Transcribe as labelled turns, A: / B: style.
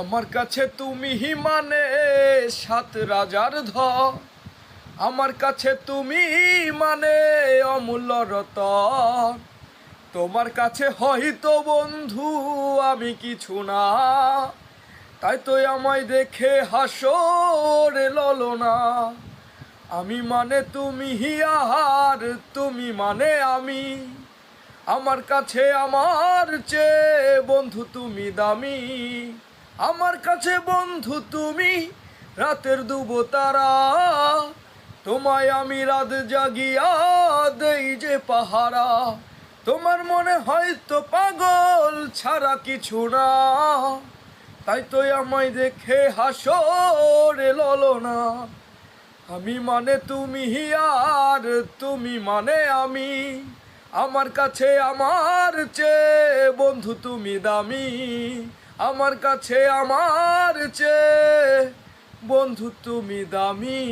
A: আমার কাছে তুমি মানে সাত রাজার ধন, আমার কাছে তুমি মানে অমূল্য রতন। তোমার কাছে হয়তো বন্ধু আমি কিছু না, তাই তো আমায় দেখে হাসরে ললনা। আমি মানে তুমি আর তুমি মানে আমি, আমার কাছে আমার চেয়ে বন্ধু তুমি দামি। আমার কাছে বন্ধু তুমি রাতের তারা, তোমায় আমি রাত জাগিয়া দেই যে পাহারা। তোমার মনে হয়তো পাগল ছাড়া কিছু না, তাই তো আমায় দেখে হাসরে ললনা। আমি মানে তুমি আর তুমি মানে আমি, আমার কাছে আমার চেয়ে বন্ধু তুমি দামি। আমার কাছে আমার চেয়ে বন্ধু তুমি দামি।